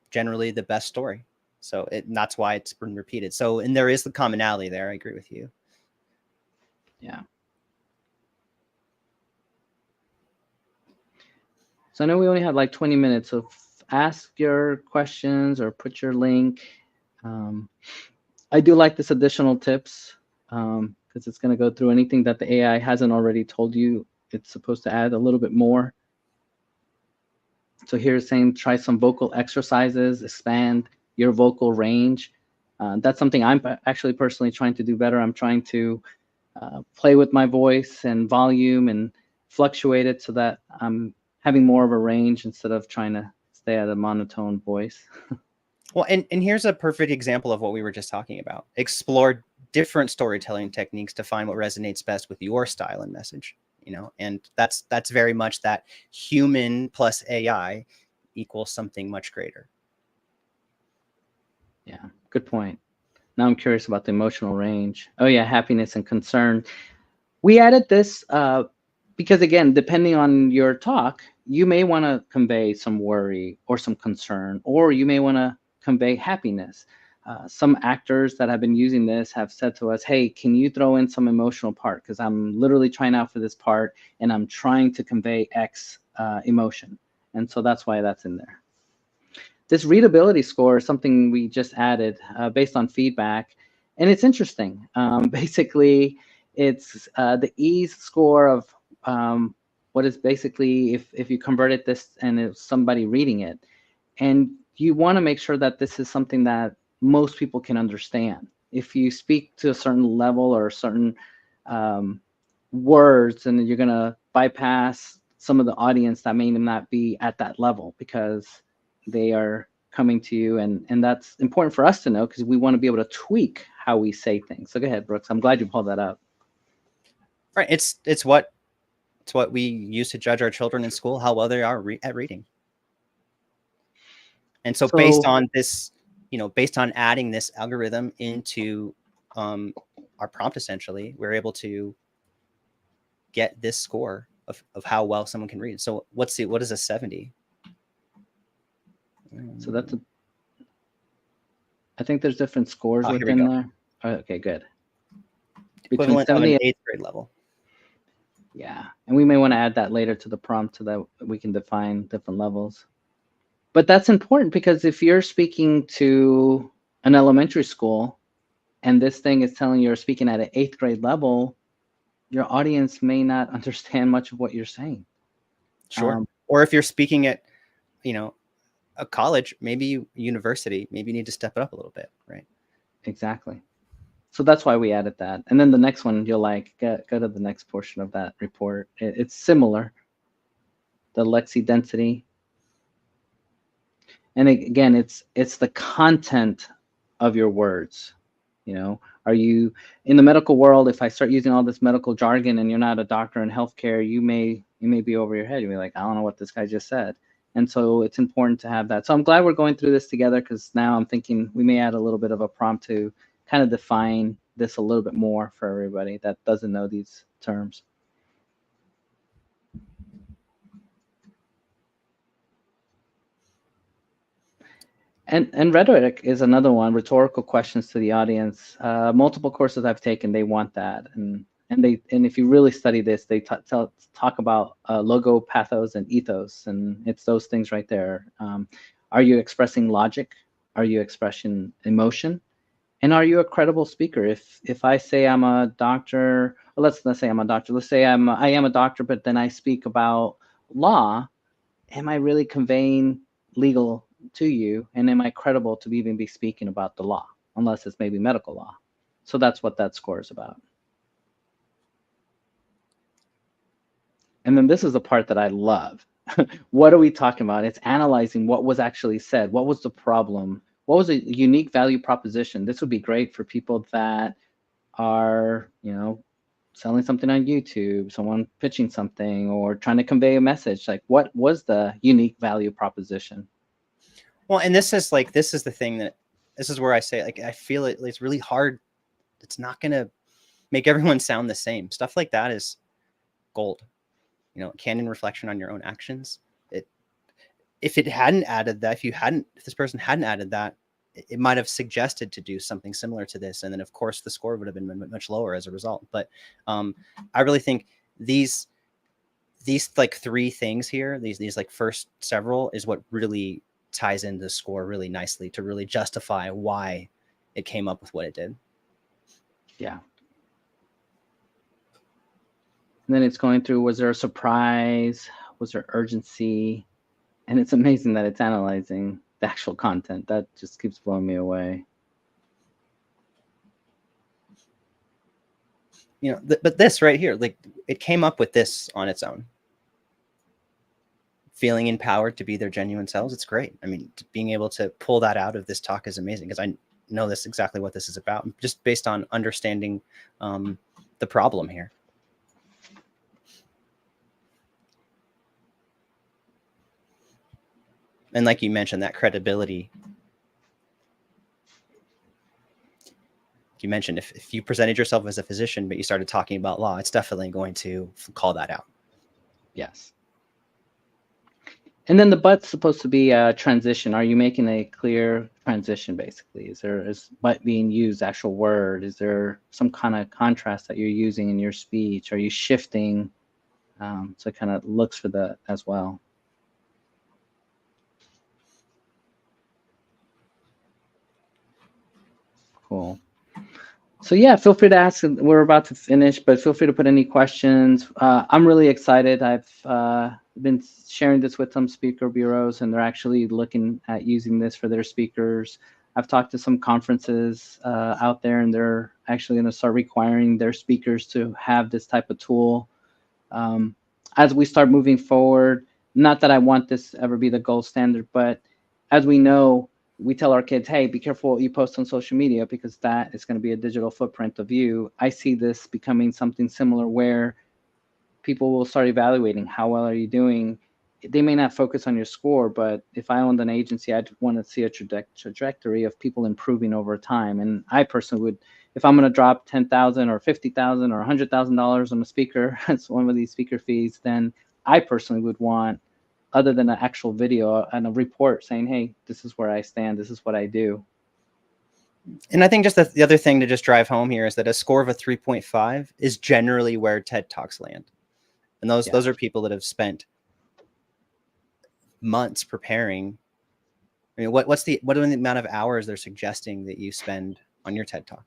generally the best story. So that's why it's been repeated. So, and there is the commonality there. I agree with you. Yeah. So I know we only have like 20 minutes, so ask your questions or put your link. I do like this additional tips because it's going to go through anything that the AI hasn't already told you. It's supposed to add a little bit more. So here's saying try some vocal exercises, expand your vocal range. That's something I'm actually personally trying to do better. I'm trying to play with my voice and volume and fluctuate it so that I'm having more of a range instead of trying to stay at a monotone voice. Well, and here's a perfect example of what we were just talking about. Explore different storytelling techniques to find what resonates best with your style and message, you know, and that's very much that human plus AI equals something much greater. Yeah, good point. Now I'm curious about the emotional range. Oh yeah, happiness and concern. We added this because again, depending on your talk, you may want to convey some worry or some concern, or you may want to convey happiness. Some actors that have been using this have said to us, hey, can you throw in some emotional part? Because I'm literally trying out for this part and I'm trying to convey X emotion. And so that's why that's in there. This readability score is something we just added based on feedback. And it's interesting. Basically, it's the ease score of what is basically if you converted this and it's somebody reading it. And you want to make sure that this is something that most people can understand. If you speak to a certain level or certain words, and you're going to bypass some of the audience that may not be at that level because they are coming to you. And that's important for us to know because we want to be able to tweak how we say things. So go ahead, Brooks. I'm glad you pulled that up. Right. It's what we use to judge our children in school, how well they are at reading. And so based on this, you know, based on adding this algorithm into our prompt, essentially, we're able to get this score of how well someone can read. So what is a 70? So that's I think there's different scores within there. Oh, okay, good. Equivalent of an 8th grade level. Yeah, and we may want to add that later to the prompt so that we can define different levels. But that's important because if you're speaking to an elementary school and this thing is telling you're speaking at an 8th grade level, your audience may not understand much of what you're saying. Sure. Or if you're speaking at, you know, a college, maybe university, maybe you need to step it up a little bit, right? Exactly. So that's why we added that. And then the next one, you'll like, go to the next portion of that report. It's similar. The Lexi density. And again, it's the content of your words. Are you in the medical world? If I start using all this medical jargon and you're not a doctor in healthcare, you may be over your head. You'll be like, I don't know what this guy just said. And so it's important to have that. So I'm glad we're going through this together, because now I'm thinking we may add a little bit of a prompt to kind of define this a little bit more for everybody that doesn't know these terms. And rhetoric is another one. Rhetorical questions to the audience. Multiple courses I've taken, they want that, and if you really study this, they talk about logo, pathos, and ethos, and it's those things right there. Are you expressing logic? Are you expressing emotion? And are you a credible speaker? If I say I'm a doctor, well, let's say I'm a doctor. Let's say I am a doctor, but then I speak about law. Am I really conveying legal to you, and am I credible to even be speaking about the law, unless it's maybe medical law? So that's what that score is about. And then this is the part that I love. What are we talking about? It's analyzing what was actually said. What was the problem? What was a unique value proposition? This would be great for people that are, selling something on YouTube, someone pitching something, or trying to convey a message. Like, what was the unique value proposition? Well, and this is the thing this is where I say, like, I feel it's really hard. It's not going to make everyone sound the same. Stuff like that is gold. Candid reflection on your own actions. If it hadn't added that, if this person hadn't added that, it might have suggested to do something similar to this. And then of course the score would have been much lower as a result. But I really think these like three things here, these like first several, is what really ties into the score really nicely to really justify why it came up with what it did. Yeah. And then it's going through, was there a surprise? Was there urgency? And it's amazing that it's analyzing the actual content. That just keeps blowing me away. But this right here, like, it came up with this on its own. Feeling empowered to be their genuine selves. It's great. I mean, being able to pull that out of this talk is amazing, because I know this exactly what this is about, just based on understanding the problem here. And like you mentioned, that credibility. You mentioned if you presented yourself as a physician, but you started talking about law, it's definitely going to call that out. Yes. And then the but's supposed to be a transition. Are you making a clear transition, basically? Is but being used, actual word? Is there some kind of contrast that you're using in your speech? Are you shifting? So it kind of looks for that as well. Cool. So yeah, feel free to ask. We're about to finish, but feel free to put any questions. I'm really excited. I've been sharing this with some speaker bureaus, and they're actually looking at using this for their speakers. I've talked to some conferences out there, and they're actually going to start requiring their speakers to have this type of tool. As we start moving forward, not that I want this to ever be the gold standard, but as we know, we tell our kids, hey, be careful what you post on social media, because that is going to be a digital footprint of you. I see this becoming something similar, where people will start evaluating how well are you doing. They may not focus on your score, but if I owned an agency, I'd want to see a trajectory of people improving over time. And I personally would, if I'm going to drop $10,000 or $50,000 or $100,000 on a speaker, as one of these speaker fees, then I personally would want, other than an actual video and a report saying, hey, this is where I stand, this is what I do. And I think just the other thing to just drive home here is that a score of a 3.5 is generally where TED Talks land. And those are people that have spent months preparing. I mean, what are the amount of hours they're suggesting that you spend on your TED Talk?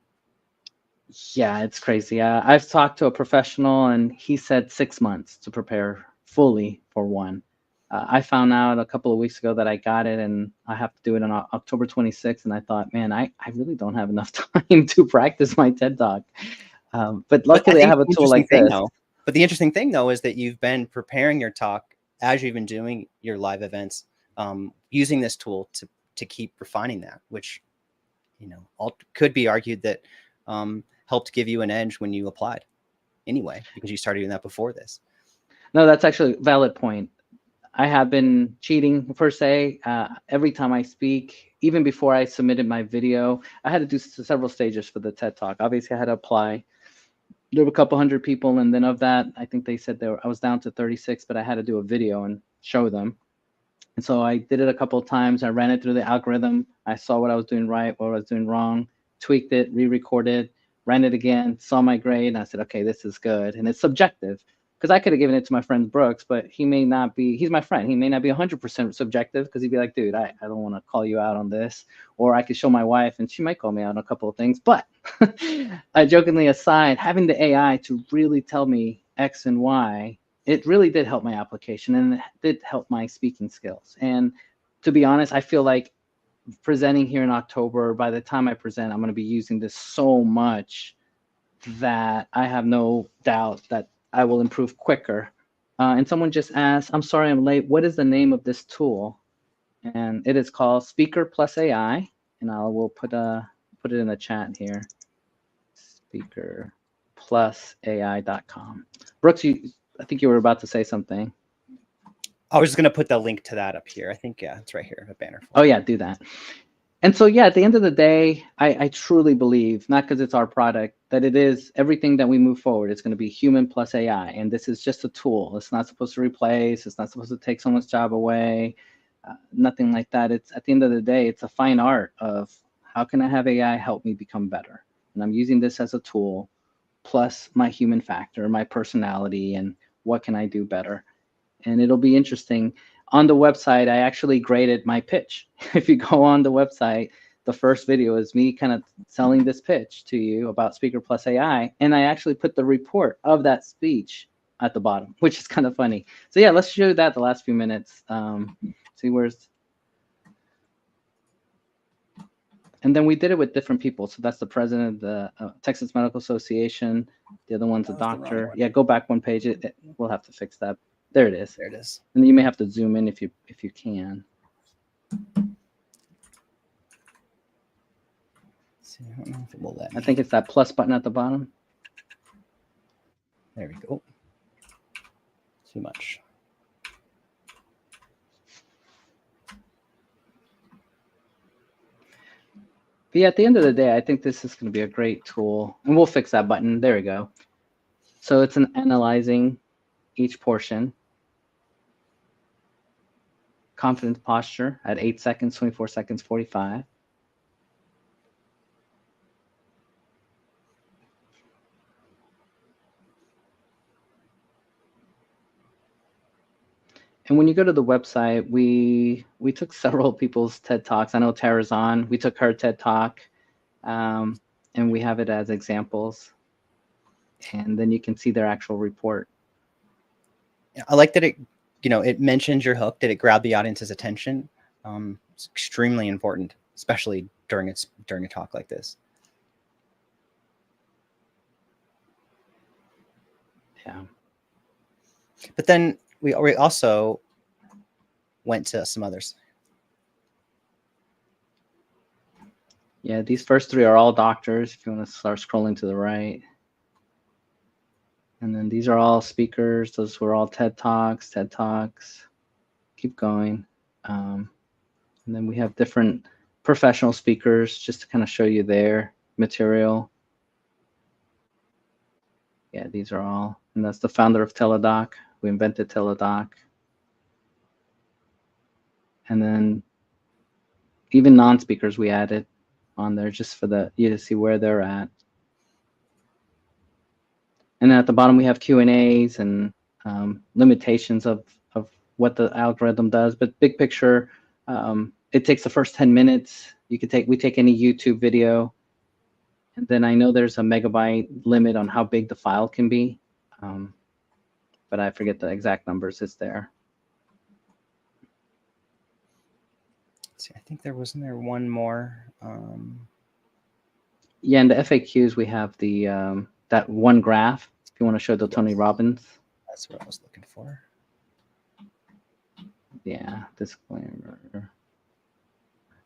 Yeah, it's crazy. I've talked to a professional, and he said 6 months to prepare fully for one. I found out a couple of weeks ago that I got it, and I have to do it on October 26th. And I thought, man, I really don't have enough time to practice my TED Talk. But luckily, I have a tool like this. But the interesting thing, though, is that you've been preparing your talk as you've been doing your live events using this tool to keep refining that, which, could be argued that helped give you an edge when you applied anyway, because you started doing that before this. No, that's actually a valid point. I have been cheating per se. Every time I speak, even before I submitted my video, I had to do several stages for the TED Talk. Obviously, I had to apply. There were a couple hundred people, and then of that, I think they said I was down to 36, but I had to do a video and show them. And so I did it a couple of times. I ran it through the algorithm. I saw what I was doing right, what I was doing wrong, tweaked it, re-recorded, ran it again, saw my grade, and I said, okay, this is good. And it's subjective, because I could have given it to my friend Brooks, but he may not be, he's my friend. He may not be 100% subjective, because he'd be like, dude, I don't want to call you out on this. Or I could show my wife and she might call me out on a couple of things. But jokingly aside, having the AI to really tell me X and Y, it really did help my application, and it did help my speaking skills. And to be honest, I feel like presenting here in October, by the time I present, I'm going to be using this so much that I have no doubt that I will improve quicker. And someone just asked, I'm sorry I'm late, what is the name of this tool? And it is called Speaker Plus AI, and I will put it in the chat here. SpeakerPlusAI.com. Brooks, I think you were about to say something. I was just going to put the link to that up here. I think, yeah, it's right here, a banner. Oh yeah, do that. And so, yeah, at the end of the day, I truly believe, not because it's our product, that it is everything that we move forward. It's going to be human plus AI. And this is just a tool. It's not supposed to replace. It's not supposed to take someone's job away. Nothing like that. It's, at the end of the day, it's a fine art of how can I have AI help me become better? And I'm using this as a tool, plus my human factor, my personality, and what can I do better? And it'll be interesting. On the website, I actually graded my pitch. If you go on the website, the first video is me kind of selling this pitch to you about Speaker Plus AI. And I actually put the report of that speech at the bottom, which is kind of funny. So yeah, let's show that the last few minutes. See where's, and then we did it with different people. So that's the president of the Texas Medical Association. The other one's a doctor. Yeah, go back one page. We'll have to fix that. There it is. There it is. And you may have to zoom in if you can. See, I don't know if it will let me. I think it's that plus button at the bottom. There we go. Too much. But yeah, at the end of the day, I think this is going to be a great tool. And we'll fix that button. There we go. So it's analyzing each portion. Confidence posture at 8 seconds, 24 seconds, 45. And when you go to the website, we took several people's TED Talks. I know Tara's on. We took her TED Talk, and we have it as examples. And then you can see their actual report. I like that it mentions your hook. Did it grab the audience's attention? It's extremely important, especially during a talk like this. Yeah. But then we also went to some others. Yeah, these first three are all doctors. If you want to start scrolling to the right. And then these are all speakers. Those were all TED Talks. Keep going. And then we have different professional speakers just to kind of show you their material. Yeah, these are all. And that's the founder of Teladoc. We invented Teladoc. And then even non-speakers we added on there just for you to see where they're at. And then at the bottom, we have Q&As and limitations of what the algorithm does. But big picture, it takes the first 10 minutes. We take any YouTube video. And then I know there's a megabyte limit on how big the file can be. But I forget the exact numbers. It's there. See, I think wasn't there one more. Yeah, in the FAQs, we have the that one graph, if you want to show the Tony Robbins. That's what I was looking for. Yeah, disclaimer.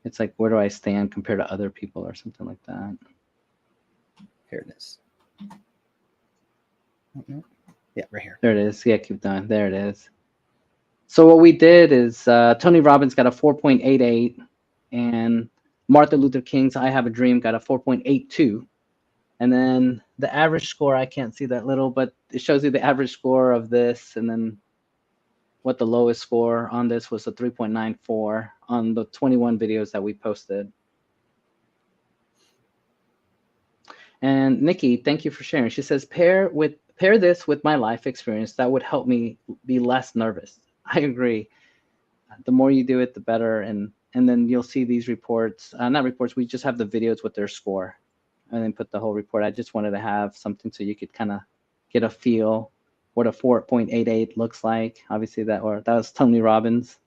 It's like, where do I stand compared to other people or something like that. Here it is. Yeah, right here. There it is. Yeah, keep going. There it is. So what we did is Tony Robbins got a 4.88, and Martin Luther King's I Have a Dream got a 4.82. And then the average score, I can't see that little, but it shows you the average score of this, and then what the lowest score on this was a 3.94 on the 21 videos that we posted. And Nikki, thank you for sharing. She says, pair this with my life experience. That would help me be less nervous. I agree. The more you do it, the better. And then you'll see these reports, not reports, we just have the videos with their score and then put the whole report. I just wanted to have something so you could kind of get a feel what a 4.88 looks like. Obviously that was Tony Robbins.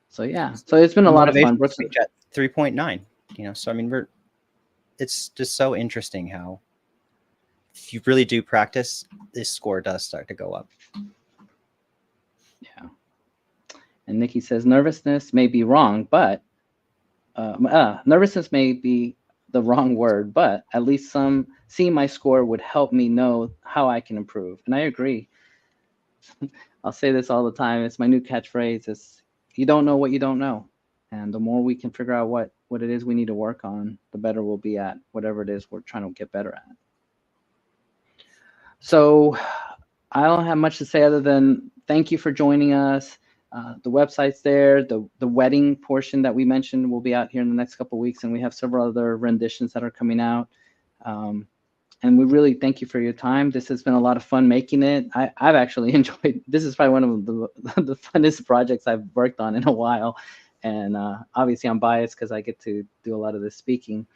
So yeah, so it's been a lot of fun. Brooks, 3.9, you know, so I mean, it's just so interesting how if you really do practice, this score does start to go up. Yeah. And Nikki says, nervousness may be wrong, but nervousness may be the wrong word, but at least seeing my score would help me know how I can improve. And I agree. I'll say this all the time. It's my new catchphrase. It's, you don't know what you don't know. And the more we can figure out what it is we need to work on, the better we'll be at whatever it is we're trying to get better at. So I don't have much to say other than thank you for joining us. The website's there. The wedding portion that we mentioned will be out here in the next couple of weeks, and we have several other renditions that are coming out. And we really thank you for your time. This has been a lot of fun making it. I've actually enjoyed. This is probably one of the funnest projects I've worked on in a while. And obviously I'm biased because I get to do a lot of this speaking.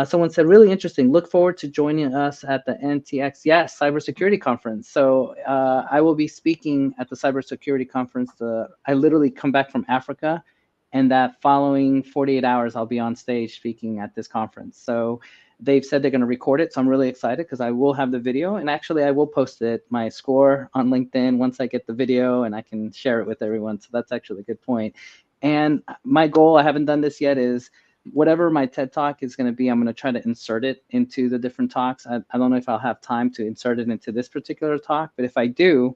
Someone said, really interesting. Look forward to joining us at the NTX, yes, Cybersecurity Conference. So I will be speaking at the Cybersecurity Conference. I literally come back from Africa, and that following 48 hours, I'll be on stage speaking at this conference. So they've said they're going to record it. So I'm really excited because I will have the video. And actually, I will post my score on LinkedIn once I get the video and I can share it with everyone. So that's actually a good point. And my goal, I haven't done this yet, is whatever my TED Talk is going to be, I'm going to try to insert it into the different talks. I don't know if I'll have time to insert it into this particular talk, but if I do,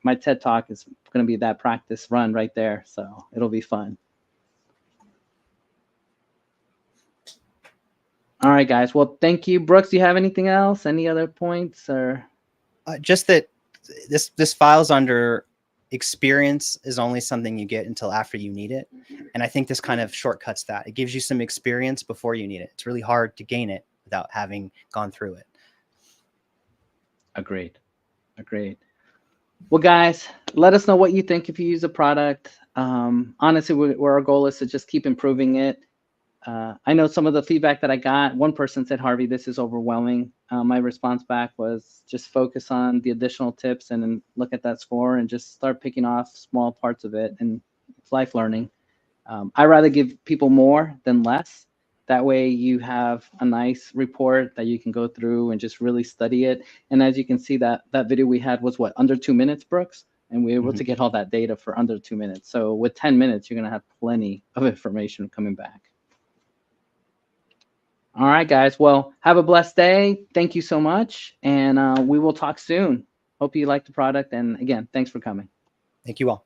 my TED Talk is going to be that practice run right there. So it'll be fun. All right, guys. Well, thank you. Brooks, do you have anything else? Any other points? Or just that this file's under experience is only something you get until after you need it. And I think this kind of shortcuts that. It gives you some experience before you need it. It's really hard to gain it without having gone through it. Agreed. Well, guys, let us know what you think if you use a product. Honestly, where our goal is to just keep improving it. I know some of the feedback that I got, one person said, Harvey, this is overwhelming. My response back was just focus on the additional tips and then look at that score and just start picking off small parts of it. And it's life learning. I rather give people more than less. That way you have a nice report that you can go through and just really study it. And as you can see, that video we had was what, under 2 minutes, Brooks? And we were able to get all that data for under 2 minutes. So with 10 minutes, you're going to have plenty of information coming back. All right, guys. Well, have a blessed day. Thank you so much. And we will talk soon. Hope you like the product. And again, thanks for coming. Thank you all.